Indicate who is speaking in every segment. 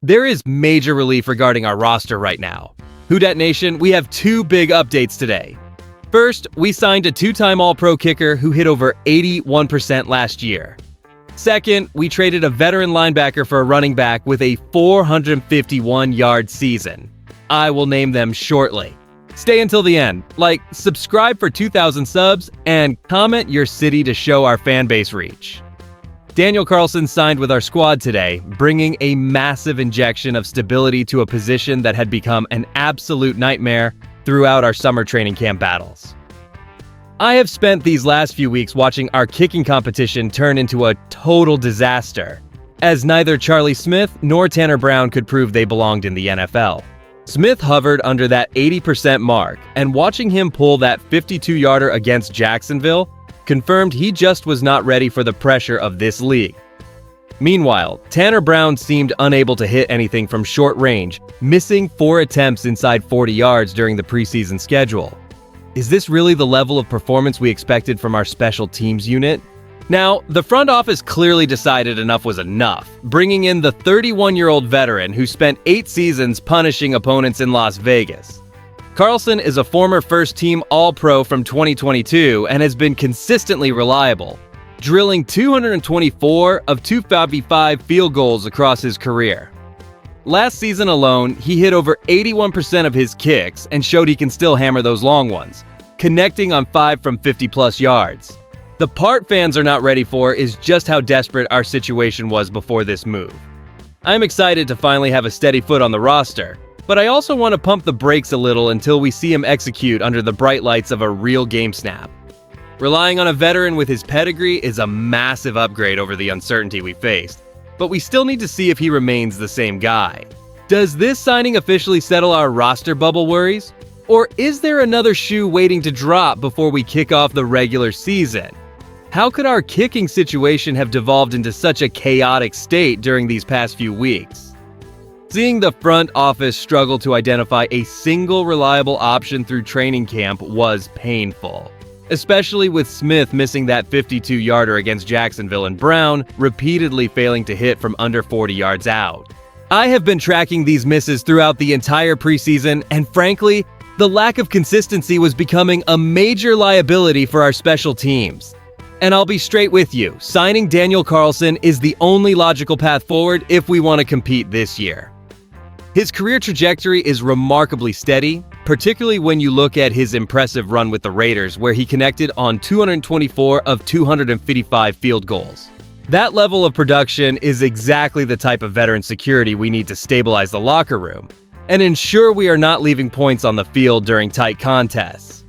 Speaker 1: There is major relief regarding our roster right now. Who Dat Nation, we have two big updates today. First, we signed a two-time All-Pro kicker who hit over 81% last year. Second, we traded a veteran linebacker for a running back with a 451-yard season. I will name them shortly. Stay until the end, subscribe for 2,000 subs, and comment your city to show our fan base reach. Daniel Carlson signed with our squad today, bringing a massive injection of stability to a position that had become an absolute nightmare throughout our summer training camp battles. I have spent these last few weeks watching our kicking competition turn into a total disaster, as neither Charlie Smith nor Tanner Brown could prove they belonged in the NFL. Smith hovered under that 80% mark, and watching him pull that 52-yarder against Jacksonville confirmed he just was not ready for the pressure of this league. Meanwhile, Tanner Brown seemed unable to hit anything from short range, missing 4 attempts inside 40 yards during the preseason schedule. Is this really the level of performance we expected from our special teams unit? Now, the front office clearly decided enough was enough, bringing in the 31-year-old veteran who spent 8 seasons punishing opponents in Las Vegas. Carlson is a former first-team All-Pro from 2022 and has been consistently reliable, drilling 224 of 255 field goals across his career. Last season alone, he hit over 81% of his kicks and showed he can still hammer those long ones, connecting on 5 from 50-plus yards. The part fans are not ready for is just how desperate our situation was before this move. I'm excited to finally have a steady foot on the roster, but I also want to pump the brakes a little until we see him execute under the bright lights of a real game snap. Relying on a veteran with his pedigree is a massive upgrade over the uncertainty we faced, but we still need to see if he remains the same guy. Does this signing officially settle our roster bubble worries? Or is there another shoe waiting to drop before we kick off the regular season? How could our kicking situation have devolved into such a chaotic state during these past few weeks? Seeing the front office struggle to identify a single reliable option through training camp was painful, especially with Smith missing that 52-yarder against Jacksonville and Brown repeatedly failing to hit from under 40 yards out. I have been tracking these misses throughout the entire preseason, and frankly, the lack of consistency was becoming a major liability for our special teams. And I'll be straight with you, signing Daniel Carlson is the only logical path forward if we want to compete this year. His career trajectory is remarkably steady, particularly when you look at his impressive run with the Raiders, where he connected on 224 of 255 field goals. That level of production is exactly the type of veteran security we need to stabilize the locker room and ensure we are not leaving points on the field during tight contests.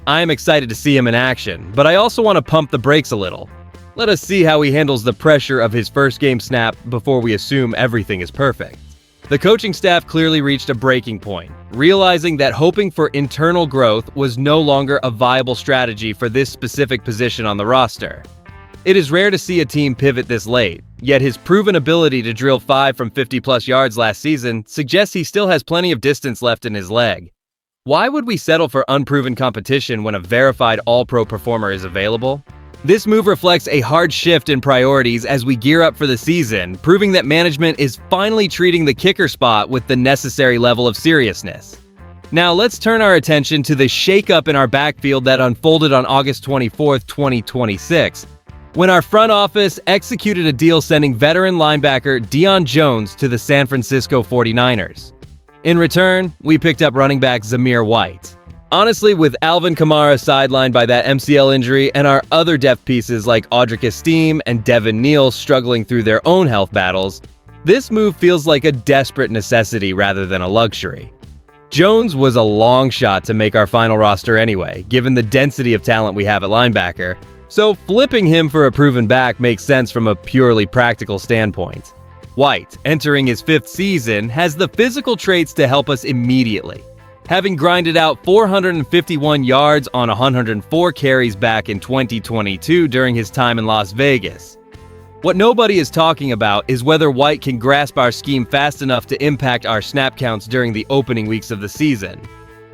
Speaker 1: I am excited to see him in action, but I also want to pump the brakes a little. Let us see how he handles the pressure of his first game snap before we assume everything is perfect. The coaching staff clearly reached a breaking point, realizing that hoping for internal growth was no longer a viable strategy for this specific position on the roster. It is rare to see a team pivot this late, yet his proven ability to drill 5 from 50-plus yards last season suggests he still has plenty of distance left in his leg. Why would we settle for unproven competition when a verified All-Pro performer is available? This move reflects a hard shift in priorities as we gear up for the season, proving that management is finally treating the kicker spot with the necessary level of seriousness. Now let's turn our attention to the shakeup in our backfield that unfolded on August 24, 2026, when our front office executed a deal sending veteran linebacker Deion Jones to the San Francisco 49ers. In return, we picked up running back Zamir White. Honestly, with Alvin Kamara sidelined by that MCL injury and our other depth pieces like Audric Esteem and Devin Neal struggling through their own health battles, this move feels like a desperate necessity rather than a luxury. Jones was a long shot to make our final roster anyway, given the density of talent we have at linebacker, so flipping him for a proven back makes sense from a purely practical standpoint. White, entering his 5th season, has the physical traits to help us immediately, having grinded out 451 yards on 104 carries back in 2022 during his time in Las Vegas. What nobody is talking about is whether White can grasp our scheme fast enough to impact our snap counts during the opening weeks of the season.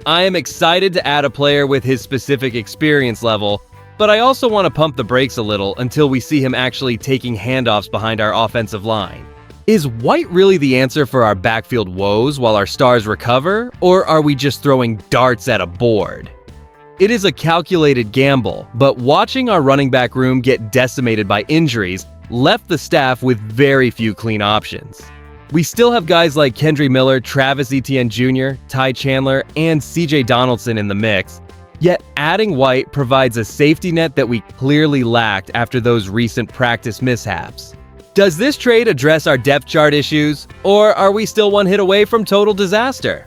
Speaker 1: I am excited to add a player with his specific experience level, but I also want to pump the brakes a little until we see him actually taking handoffs behind our offensive line. Is White really the answer for our backfield woes while our stars recover, or are we just throwing darts at a board? It is a calculated gamble, but watching our running back room get decimated by injuries left the staff with very few clean options. We still have guys like Kendre Miller, Travis Etienne Jr., Ty Chandler, and CJ Donaldson in the mix, yet adding White provides a safety net that we clearly lacked after those recent practice mishaps. Does this trade address our depth chart issues, or are we still one hit away from total disaster?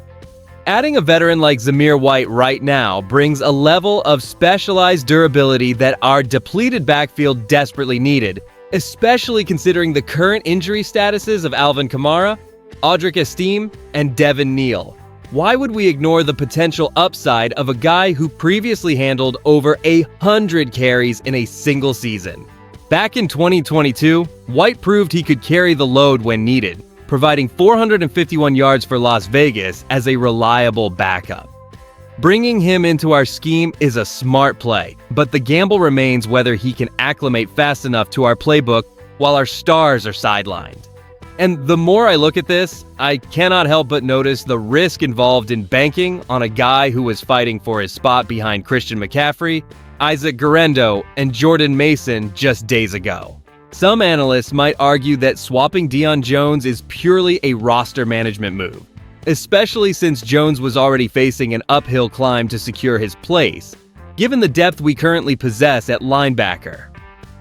Speaker 1: Adding a veteran like Zamir White right now brings a level of specialized durability that our depleted backfield desperately needed, especially considering the current injury statuses of Alvin Kamara, Audric Estime, and Devin Neal. Why would we ignore the potential upside of a guy who previously handled over 100 carries in a single season? Back in 2022, White proved he could carry the load when needed, providing 451 yards for Las Vegas as a reliable backup. Bringing him into our scheme is a smart play, but the gamble remains whether he can acclimate fast enough to our playbook while our stars are sidelined. And the more I look at this, I cannot help but notice the risk involved in banking on a guy who was fighting for his spot behind Christian McCaffrey, Isaac Guerendo, and Jordan Mason just days ago. Some analysts might argue that swapping Deion Jones is purely a roster management move, especially since Jones was already facing an uphill climb to secure his place, given the depth we currently possess at linebacker.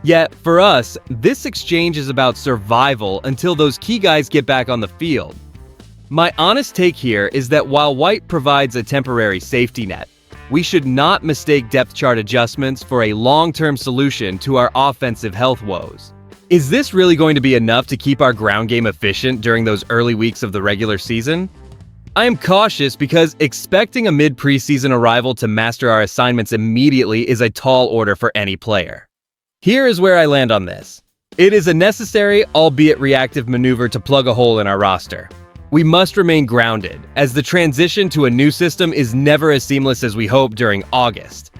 Speaker 1: Yet, for us, this exchange is about survival until those key guys get back on the field. My honest take here is that while White provides a temporary safety net, we should not mistake depth chart adjustments for a long-term solution to our offensive health woes. Is this really going to be enough to keep our ground game efficient during those early weeks of the regular season? I am cautious because expecting a mid-preseason arrival to master our assignments immediately is a tall order for any player. Here is where I land on this. It is a necessary, albeit reactive maneuver to plug a hole in our roster. We must remain grounded, as the transition to a new system is never as seamless as we hoped during August.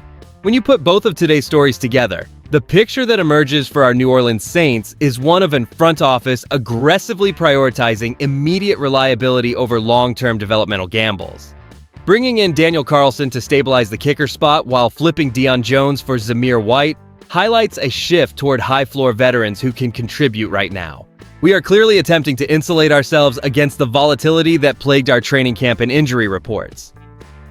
Speaker 1: When you put both of today's stories together, the picture that emerges for our New Orleans Saints is one of a front office aggressively prioritizing immediate reliability over long-term developmental gambles. Bringing in Daniel Carlson to stabilize the kicker spot while flipping Deion Jones for Zamir White highlights a shift toward high-floor veterans who can contribute right now. We are clearly attempting to insulate ourselves against the volatility that plagued our training camp and injury reports.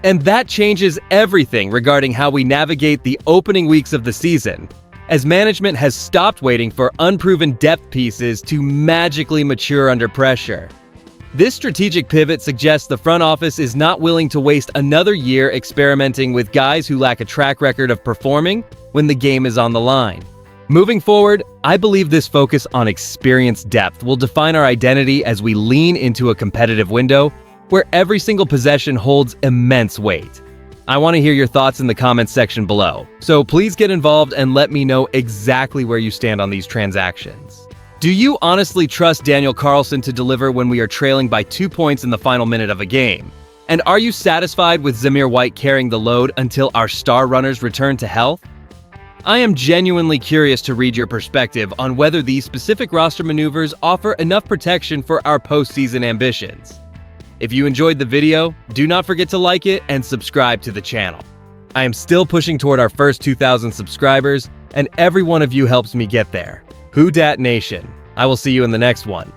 Speaker 1: And that changes everything regarding how we navigate the opening weeks of the season, as management has stopped waiting for unproven depth pieces to magically mature under pressure. This strategic pivot suggests the front office is not willing to waste another year experimenting with guys who lack a track record of performing when the game is on the line. Moving forward, I believe this focus on experience depth will define our identity as we lean into a competitive window where every single possession holds immense weight. I want to hear your thoughts in the comments section below, so please get involved and let me know exactly where you stand on these transactions. Do you honestly trust Daniel Carlson to deliver when we are trailing by 2 points in the final minute of a game? And are you satisfied with Zamir White carrying the load until our star runners return to health? I am genuinely curious to read your perspective on whether these specific roster maneuvers offer enough protection for our postseason ambitions. If you enjoyed the video, do not forget to like it and subscribe to the channel. I am still pushing toward our first 2,000 subscribers, and every one of you helps me get there. Who Dat Nation? I will see you in the next one.